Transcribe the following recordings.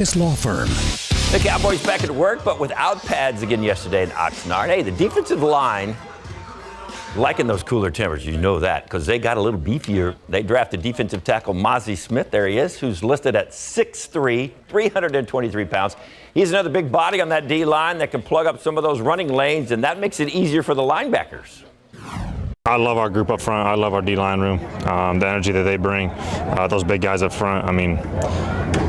This law firm. The Cowboys back at work, but without pads again yesterday in Oxnard. Hey, the defensive line, liking those cooler temperatures, you know that, because they got a little beefier. They drafted defensive tackle Mozzie Smith, there he is, who's listed at 6'3", 323 pounds. He's another big body on that D-line that can plug up some of those running lanes, and that makes it easier for the linebackers. I love our group up front. I love our D-line room, the energy that they bring. Those big guys up front, I mean,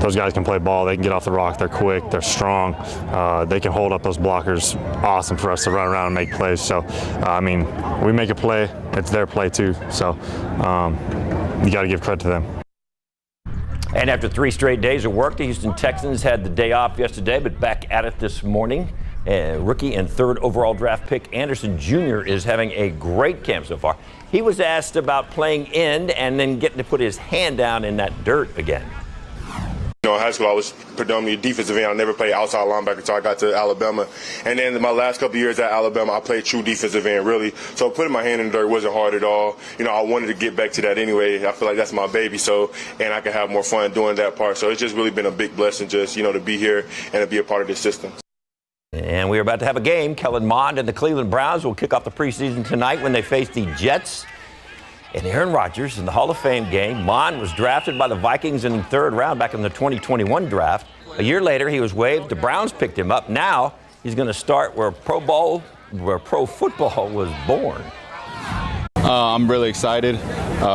those guys can play ball. They can get off the rock. They're quick. They're strong. They can hold up those blockers. Awesome for us to run around and make plays. So, I mean, we make a play. It's their play, too. So, you got to give credit to them. And after 3 straight days of work, the Houston Texans had the day off yesterday, but back at it this morning. Rookie and 3rd overall draft pick Anderson Jr. is having a great camp so far. He was asked about playing end and then getting to put his hand down in that dirt again. You know, in high school, I was predominantly defensive end. I never played outside linebacker until I got to Alabama. And then my last couple of years at Alabama, I played true defensive end, really. So putting my hand in the dirt wasn't hard at all. You know, I wanted to get back to that anyway. I feel like that's my baby, so, and I can have more fun doing that part. So it's just really been a big blessing just, you know, to be here and to be a part of this system. And we're about to have a game. Kellen Mond and the Cleveland Browns will kick off the preseason tonight when they face the Jets. And Aaron Rodgers in the Hall of Fame game. Mond was drafted by the Vikings in the 3rd round back in the 2021 draft. A year later, he was waived. The Browns picked him up. Now he's going to start where pro football was born. I'm really excited.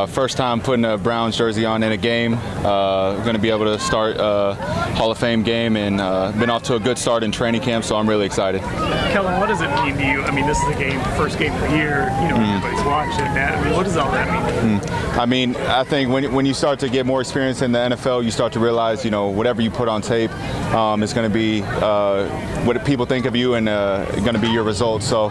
First time putting a Browns jersey on in a game. Going to be able to start a Hall of Fame game and been off to a good start in training camp, so I'm really excited. Kellen, what does it mean to you? I mean, this is the game, first game of the year. You know, everybody's watching that. I mean, what does all that mean? I mean, I think when you start to get more experience in the NFL, you start to realize, you know, whatever you put on tape is going to be what people think of you and going to be your results. So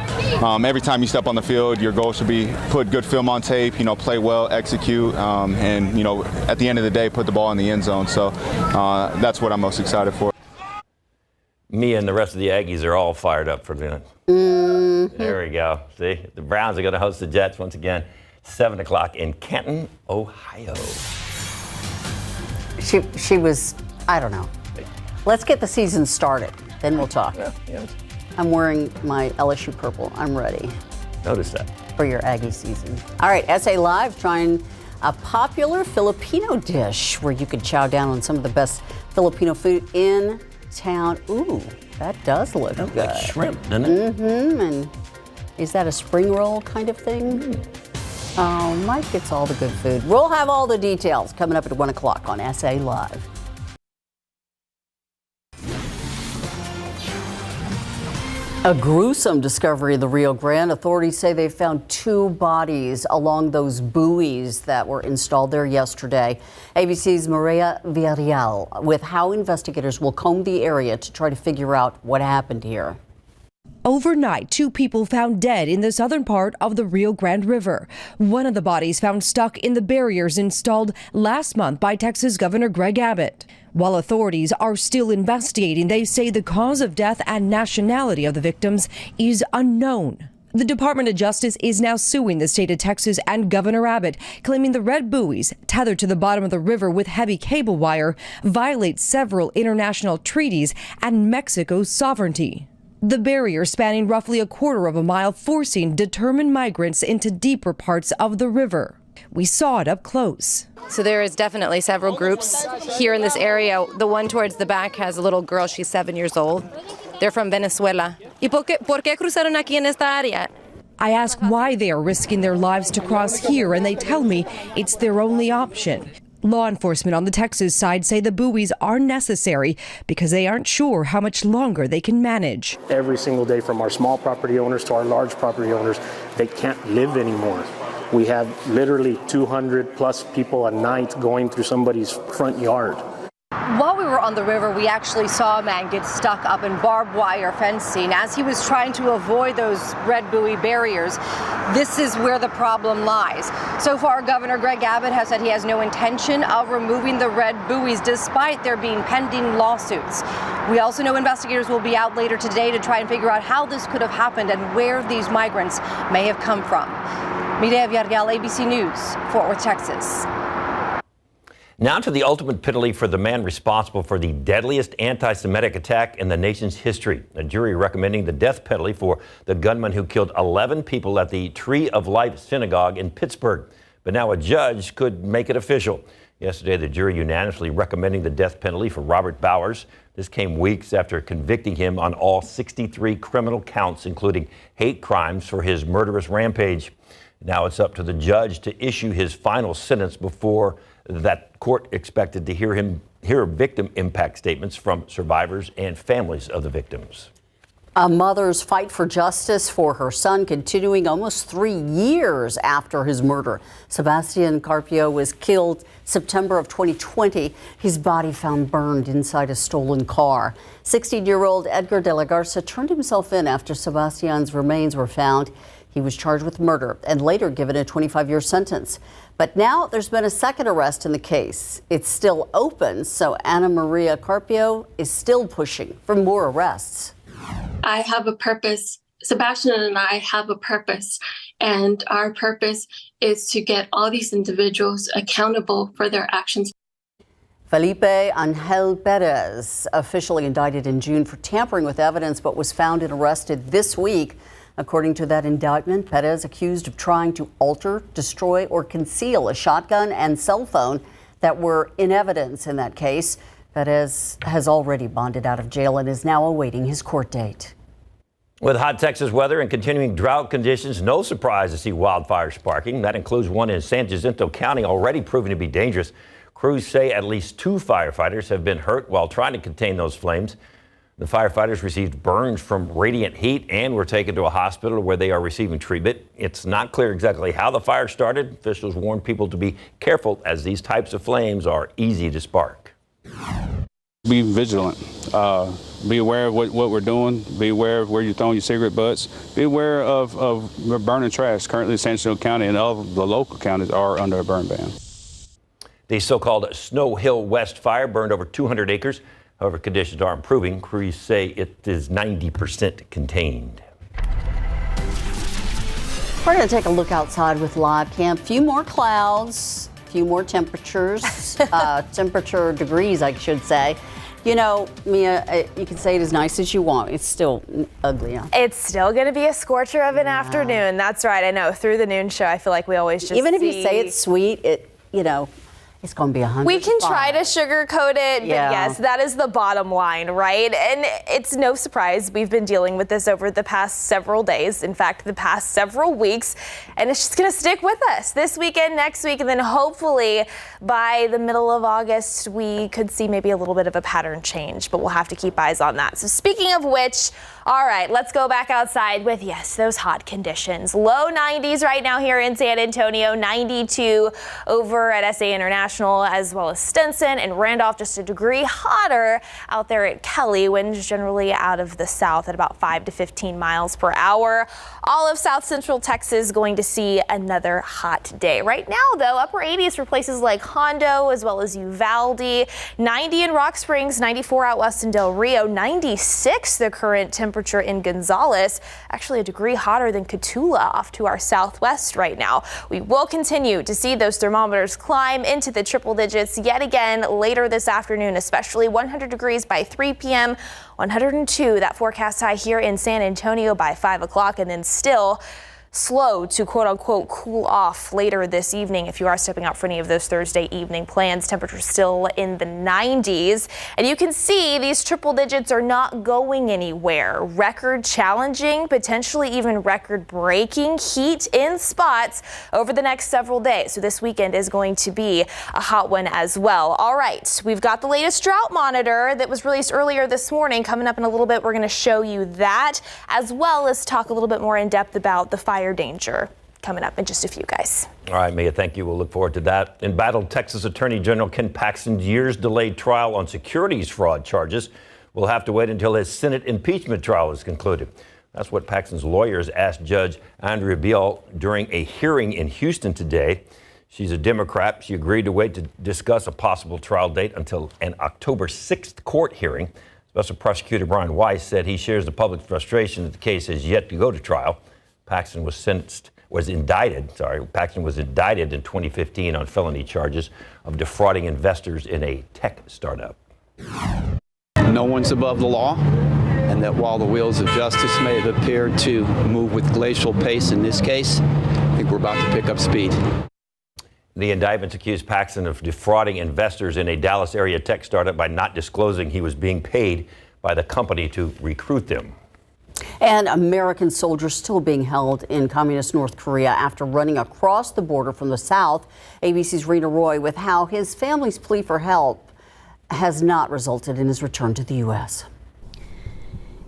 every time you step on the field, your goal should be put good film on tape, you know, play well, execute, and, you know, at the end of the day, put the ball in the end zone. So that's what I'm most excited for. Me and the rest of the Aggies are all fired up for a minute. There we go. See, the Browns are going to host the Jets once again, 7 o'clock in Canton, Ohio. She was, I don't know. Let's get the season started, then we'll talk. Yeah. I'm wearing my LSU purple. I'm ready. Notice that. For your Aggie season. All right, SA Live trying a popular Filipino dish where you could chow down on some of the best Filipino food in town. Ooh, that does look good. Like shrimp, doesn't it? And is that a spring roll kind of thing? Oh, Mike gets all the good food. We'll have all the details coming up at 1 o'clock on SA Live. A gruesome discovery in the Rio Grande. Authorities say they found 2 bodies along those buoys that were installed there yesterday. ABC's Maria Villarreal with how investigators will comb the area to try to figure out what happened here. Overnight, 2 people found dead in the southern part of the Rio Grande River. One of the bodies found stuck in the barriers installed last month by Texas Governor Greg Abbott. While authorities are still investigating, they say the cause of death and nationality of the victims is unknown. The Department of Justice is now suing the state of Texas and Governor Abbott, claiming the red buoys, tethered to the bottom of the river with heavy cable wire, violate several international treaties and Mexico's sovereignty. The barrier spanning roughly a quarter of a mile, forcing determined migrants into deeper parts of the river. We saw it up close. So there is definitely several groups here in this area. The one towards the back has a little girl. She's 7 years old. They're from Venezuela. ¿Y por qué cruzaron aquí en esta área? I ask why they are risking their lives to cross here, and they tell me it's their only option. Law enforcement on the Texas side say the buoys are necessary because they aren't sure how much longer they can manage. Every single day, from our small property owners to our large property owners, they can't live anymore. We have literally 200 plus people a night going through somebody's front yard. While we were on the river, we actually saw a man get stuck up in barbed wire fencing as he was trying to avoid those red buoy barriers. This is where the problem lies. So far, Governor Greg Abbott has said he has no intention of removing the red buoys despite there being pending lawsuits. We also know investigators will be out later today to try and figure out how this could have happened and where these migrants may have come from. Mireya Villarreal, ABC News, Fort Worth, Texas. Now to the ultimate penalty for the man responsible for the deadliest anti-Semitic attack in the nation's history. A jury recommending the death penalty for the gunman who killed 11 people at the Tree of Life Synagogue in Pittsburgh. But now a judge could make it official. Yesterday, the jury unanimously recommending the death penalty for Robert Bowers. This came weeks after convicting him on all 63 criminal counts, including hate crimes for his murderous rampage. Now it's up to the judge to issue his final sentence before that court expected to hear victim impact statements from survivors and families of the victims. A mother's fight for justice for her son continuing almost 3 years after his murder. Sebastian Carpio was killed September of 2020. His body found burned inside a stolen car. 16-year-old Edgar de la Garza turned himself in after Sebastian's remains were found. He was charged with murder and later given a 25-year sentence. But now there's been a second arrest in the case. It's still open, so Ana Maria Carpio is still pushing for more arrests. I have a purpose. Sebastian and I have a purpose, and our purpose is to get all these individuals accountable for their actions. Felipe Angel Perez, officially indicted in June for tampering with evidence, but was found and arrested this week. According to that indictment, Perez accused of trying to alter, destroy, or conceal a shotgun and cell phone that were in evidence in that case. Perez has already bonded out of jail and is now awaiting his court date. With hot Texas weather and continuing drought conditions, no surprise to see wildfires sparking. That includes one in San Jacinto County, already proving to be dangerous. Crews say at least 2 firefighters have been hurt while trying to contain those flames. The firefighters received burns from radiant heat and were taken to a hospital where they are receiving treatment. It's not clear exactly how the fire started. Officials warn people to be careful as these types of flames are easy to spark. Be vigilant. Be aware of what we're doing. Be aware of where you're throwing your cigarette butts. Be aware of burning trash. Currently, San Jacinto County and all of the local counties are under a burn ban. The so-called Snow Hill West fire burned over 200 acres. However, conditions are improving. Crews say it is 90% contained. We're going to take a look outside with live cam. Few more clouds, few more temperatures, temperature degrees, I should say. You know, Mia, you can say it as nice as you want. It's still ugly. Huh? It's still going to be a scorcher of an afternoon. That's right. I know. Through the noon show, I feel like we always just even if you say it's sweet, it's going to be 100. We can try to sugarcoat it, but yes, that is the bottom line, right? And it's no surprise we've been dealing with this over the past several days. In fact, the past several weeks, and it's just going to stick with us this weekend, next week, and then hopefully by the middle of August, we could see maybe a little bit of a pattern change, but we'll have to keep eyes on that. So speaking of which, all right, let's go back outside with, yes, those hot conditions. Low 90s right now here in San Antonio, 92 over at SA International, as well as Stinson and Randolph, just a degree hotter out there at Kelly. Winds generally out of the south at about 5 to 15 miles per hour. All of South Central Texas going to see another hot day. Right now, though, upper 80s for places like Hondo as well as Uvalde. 90 in Rock Springs, 94 out west in Del Rio, 96 the current temperature in Gonzales, actually a degree hotter than Cotulla off to our southwest right now. We will continue to see those thermometers climb into the triple digits yet again later this afternoon, especially 100 degrees by 3 p.m., 102 that forecast high here in San Antonio by 5 o'clock, and then still slow to quote unquote cool off later this evening if you are stepping out for any of those Thursday evening plans. Temperatures still in the 90s, and you can see these triple digits are not going anywhere. Record challenging, potentially even record breaking heat in spots over the next several days. So this weekend is going to be a hot one as well. All right, we've got the latest drought monitor that was released earlier this morning. Coming up in a little bit, we're going to show you that, as well as talk a little bit more in depth about the fire danger coming up in just a few, guys. All right, Mia, thank you. We'll look forward to that. Embattled Texas Attorney General Ken Paxton's years-delayed trial on securities fraud charges will have to wait until his Senate impeachment trial is concluded. That's what Paxton's lawyers asked Judge Andrea Beal during a hearing in Houston today. She's a Democrat. She agreed to wait to discuss a possible trial date until an October 6th court hearing. Special Prosecutor Brian Weiss said he shares the public's frustration that the case has yet to go to trial. Paxton was Paxton was indicted in 2015 on felony charges of defrauding investors in a tech startup. No one's above the law, and that while the wheels of justice may have appeared to move with glacial pace in this case, I think we're about to pick up speed. The indictments accused Paxton of defrauding investors in a Dallas area tech startup by not disclosing he was being paid by the company to recruit them. And American soldiers still being held in communist North Korea after running across the border from the south. ABC's Rena Roy with how his family's plea for help has not resulted in his return to the U.S.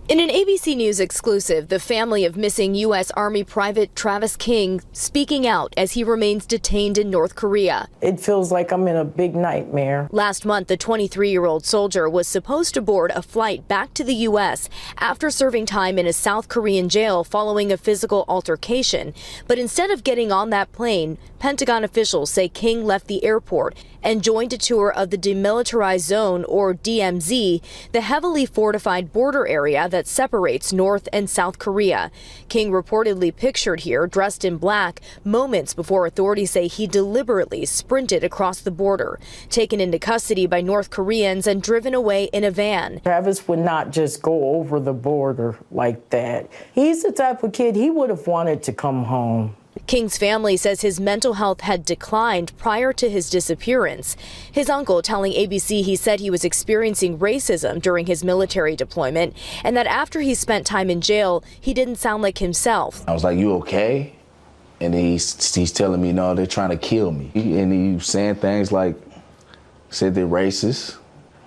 In an ABC News exclusive, the family of missing U.S. Army Private Travis King speaking out as he remains detained in North Korea. It feels like I'm in a big nightmare. Last month, the 23-year-old soldier was supposed to board a flight back to the U.S. after serving time in a South Korean jail following a physical altercation. But instead of getting on that plane, Pentagon officials say King left the airport and joined a tour of the Demilitarized Zone, or DMZ, the heavily fortified border area that separates North and South Korea. King reportedly pictured here, dressed in black, moments before authorities say he deliberately sprinted across the border, taken into custody by North Koreans and driven away in a van. Travis would not just go over the border like that. He's the type of kid, he would have wanted to come home. King's family says his mental health had declined prior to his disappearance. His uncle telling ABC he said he was experiencing racism during his military deployment and that after he spent time in jail, he didn't sound like himself. I was like, "You okay?" And he's telling me, "No, they're trying to kill me." And he was saying things like, said they're racist.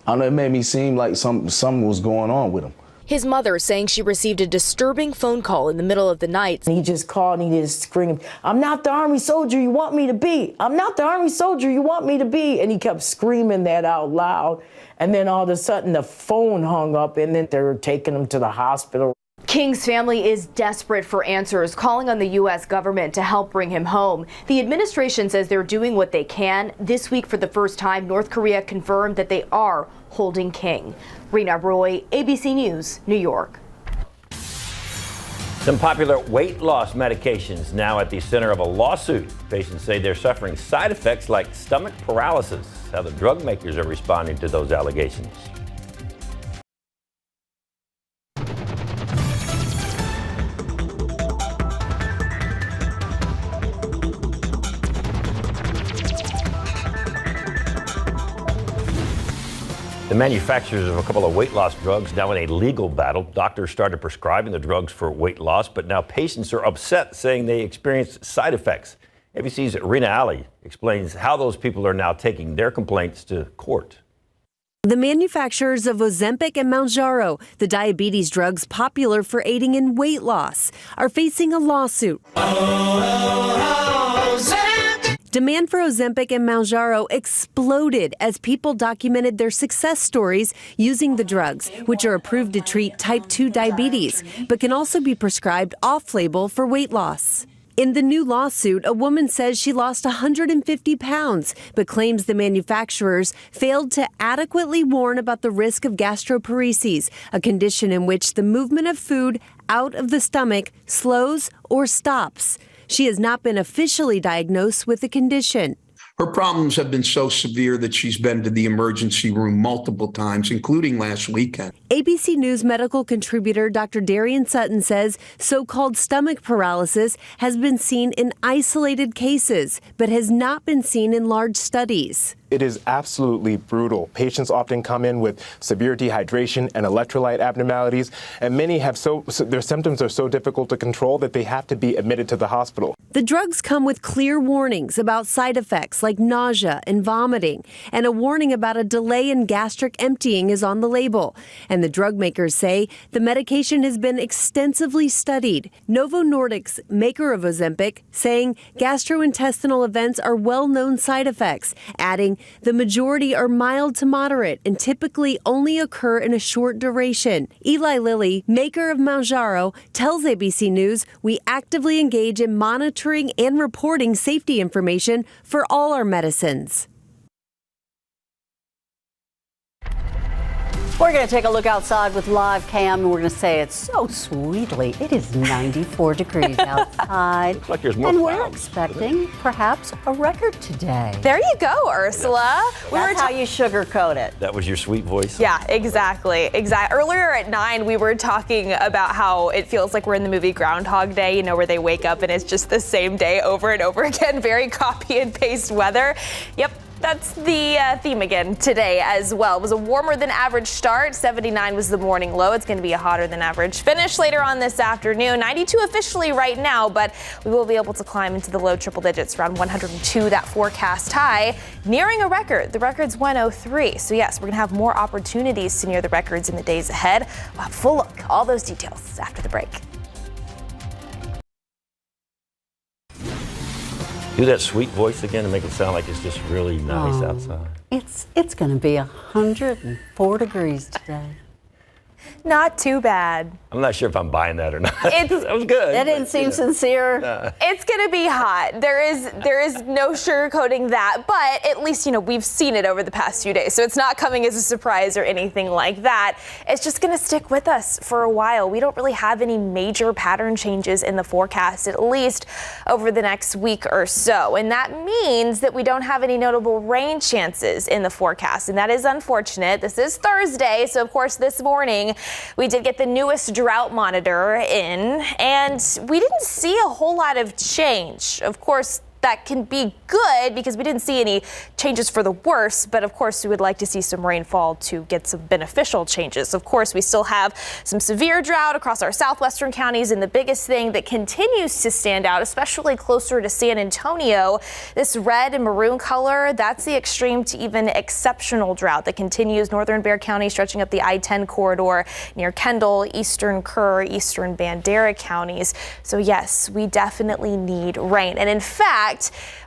I don't know, it made me seem like something was going on with him. His mother saying she received a disturbing phone call in the middle of the night. He just called and he just screamed, "I'm not the Army soldier you want me to be. I'm not the Army soldier you want me to be." And he kept screaming that out loud. And then all of a sudden the phone hung up and then they were taking him to the hospital. King's family is desperate for answers, calling on the U.S. government to help bring him home. The administration says they're doing what they can. This week, for the first time, North Korea confirmed that they are holding King. Rena Roy, ABC News, New York. Some popular weight loss medications now at the center of a lawsuit. Patients say they're suffering side effects like stomach paralysis. How the drug makers are responding to those allegations. The manufacturers of a couple of weight loss drugs now in a legal battle. Doctors started prescribing the drugs for weight loss, but now patients are upset, saying they experienced side effects. ABC's Rena Ali explains how those people are now taking their complaints to court. The manufacturers of Ozempic and Mounjaro, the diabetes drugs popular for aiding in weight loss, are facing a lawsuit. Demand for Ozempic and Mounjaro exploded as people documented their success stories using the drugs, which are approved to treat type 2 diabetes, but can also be prescribed off-label for weight loss. In the new lawsuit, a woman says she lost 150 pounds, but claims the manufacturers failed to adequately warn about the risk of gastroparesis, a condition in which the movement of food out of the stomach slows or stops. She has not been officially diagnosed with the condition. Her problems have been so severe that she's been to the emergency room multiple times, including last weekend. ABC News medical contributor Dr. Darian Sutton says so-called stomach paralysis has been seen in isolated cases, but has not been seen in large studies. It is absolutely brutal. Patients often come in with severe dehydration and electrolyte abnormalities, and many have their symptoms are so difficult to control that they have to be admitted to the hospital. The drugs come with clear warnings about side effects like nausea and vomiting, and a warning about a delay in gastric emptying is on the label. And the drug makers say the medication has been extensively studied. Novo Nordisk's maker of Ozempic saying gastrointestinal events are well-known side effects, adding the majority are mild to moderate and typically only occur in a short duration. Eli Lilly, maker of Mounjaro, tells ABC News we actively engage in monitoring and reporting safety information for all our medicines. We're going to take a look outside with live cam, and we're going to say it so sweetly. It is 94 degrees outside. Looks like there's more and we're clouds. expecting perhaps a record today. There you go, Ursula. That's how you sugarcoat it. That was your sweet voice? Yeah, exactly. Earlier at 9, we were talking about how it feels like we're in the movie Groundhog Day, you know, where they wake up and it's just the same day over and over again. Very copy and paste weather. Yep. That's the theme again today as well. It was a warmer than average start. 79 was the morning low. It's going to be a hotter than average finish later on this afternoon. 92 officially right now, but we will be able to climb into the low triple digits around 102, that forecast high, nearing a record. The record's 103. So yes, we're going to have more opportunities to near the records in the days ahead. We'll have a full look. All those details after the break. Do that sweet voice again and make it sound like it's just really nice outside. It's going to be 104 degrees today. Not too bad. I'm not sure if I'm buying that or not. That was good. That didn't seem sincere. It's going to be hot. There is no sugarcoating that, but at least, you know, we've seen it over the past few days, so it's not coming as a surprise or anything like that. It's just going to stick with us for a while. We don't really have any major pattern changes in the forecast, at least over the next week or so, and that means that we don't have any notable rain chances in the forecast, and that is unfortunate. This is Thursday, so of course this morning we did get the newest drought monitor in, and we didn't see a whole lot of change. Of course, that can be good because we didn't see any changes for the worse, but of course we would like to see some rainfall to get some beneficial changes. Of course, we still have some severe drought across our southwestern counties, and the biggest thing that continues to stand out, especially closer to San Antonio, this red and maroon color, that's the extreme to even exceptional drought that continues northern Bexar County, stretching up the I-10 corridor near Kendall, eastern Kerr, eastern Bandera counties. So yes, we definitely need rain. And in fact,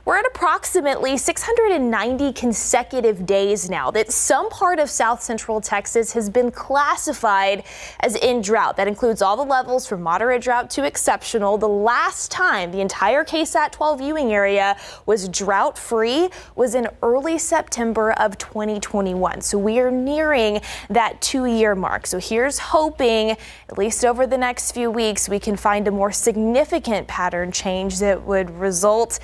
we're at approximately 690 consecutive days now that some part of south central Texas has been classified as in drought. That includes all the levels from moderate drought to exceptional. The last time the entire KSAT12 viewing area was drought free was in early September of 2021. So we are nearing that 2-year mark. So here's hoping, at least over the next few weeks, we can find a more significant pattern change that would result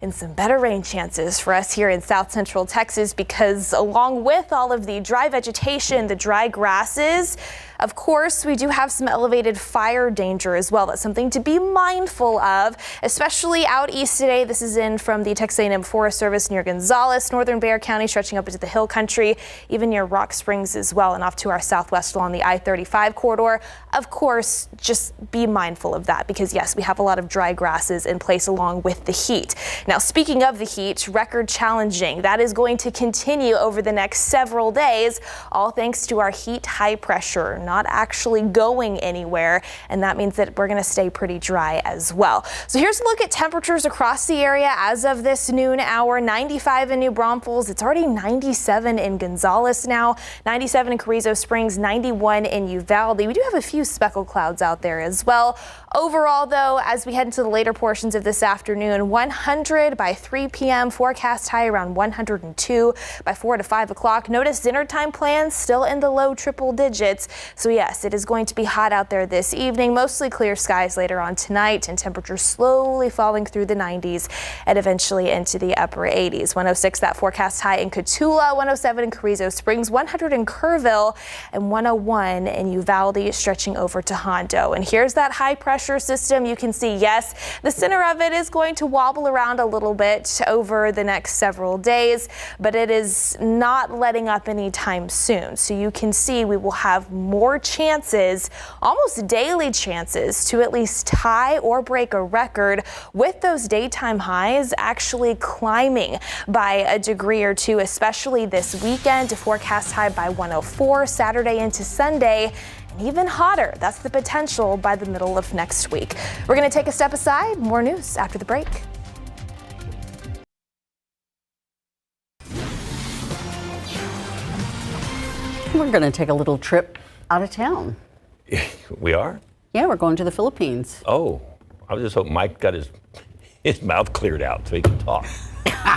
in some better rain chances for us here in south central Texas, because along with all of the dry vegetation, the dry grasses, of course, we do have some elevated fire danger as well. That's something to be mindful of, especially out east today. This is in from the Texas A&M Forest Service near Gonzales, northern Bexar County, stretching up into the hill country, even near Rock Springs as well, and off to our southwest along the I-35 corridor. Of course, just be mindful of that because, yes, we have a lot of dry grasses in place along with the heat. Now, speaking of the heat, record challenging. That is going to continue over the next several days, all thanks to our heat high pressure not actually going anywhere, and that means that we're going to stay pretty dry as well. So here's a look at temperatures across the area as of this noon hour. 95 in New Braunfels. It's already 97 in Gonzales now, 97 in Carrizo Springs, 91 in Uvalde. We do have a few speckled clouds out there as well. Overall, though, as we head into the later portions of this afternoon, 100 by 3 p.m. Forecast high around 102 by 4 to 5 o'clock. Notice dinner time plans still in the low triple digits. So yes, it is going to be hot out there this evening. Mostly clear skies later on tonight, and temperatures slowly falling through the 90s and eventually into the upper 80s. 106 that forecast high in Cotulla, 107 in Carrizo Springs, 100 in Kerrville, and 101 in Uvalde, stretching over to Hondo. And here's that high pressure system. You can see, yes, the center of it is going to wobble around a little bit over the next several days, but it is not letting up anytime soon. So you can see we will have more chances, almost daily chances, to at least tie or break a record, with those daytime highs actually climbing by a degree or two, especially this weekend. To forecast high by 104 Saturday into Sunday. Even hotter. That's the potential by the middle of next week. We're going to take a step aside. More news after the break. We're going to take a little trip out of town. We are? Yeah, we're going to the Philippines. Oh, I was just hoping Mike got his mouth cleared out so he can talk.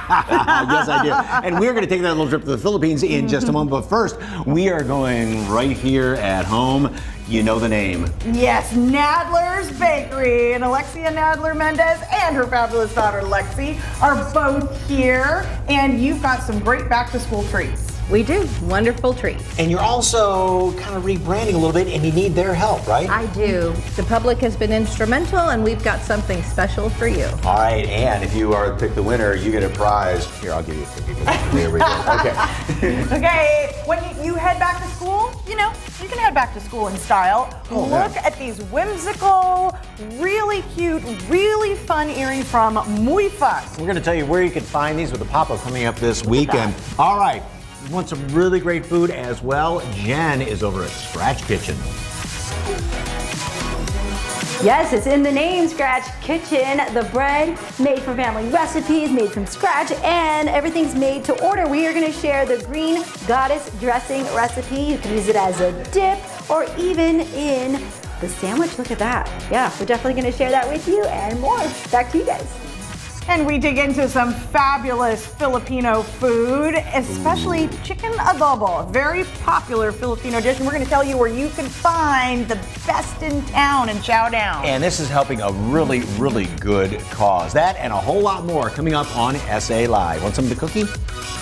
Yes, I do. And we're going to take that little trip to the Philippines in just a moment. But first, we are going right here at home. You know the name. Yes, Nadler's Bakery. And Alexia Nadler-Mendez and her fabulous daughter, Lexi, are both here. And you've got some great back-to-school treats. We do. Wonderful treats. And you're also kind of rebranding a little bit, and you need their help, right? I do. The public has been instrumental, and we've got something special for you. All right, and if you are pick the winner, you get a prize. Here, I'll give you a cookie. There we go. Okay. Okay, when you head back to school, you can head back to school in style. Look at these whimsical, really cute, really fun earrings from Muy Fuss. We're going to tell you where you can find these with the pop-up coming up this weekend. All right. You want some really great food as well? Jen is over at Scratch Kitchen. Yes, it's in the name, Scratch Kitchen. The bread made from family recipes, made from scratch, and everything's made to order. We are going to share the green goddess dressing recipe. You can use it as a dip or even in the sandwich. Look at that. Yeah, we're definitely going to share that with you and more. Back to you guys. And we dig into some fabulous Filipino food, especially chicken adobo, a very popular Filipino dish. And we're going to tell you where you can find the best in town in Chowdown. And this is helping a really, really good cause. That and a whole lot more coming up on SA Live. Want some of the cookie?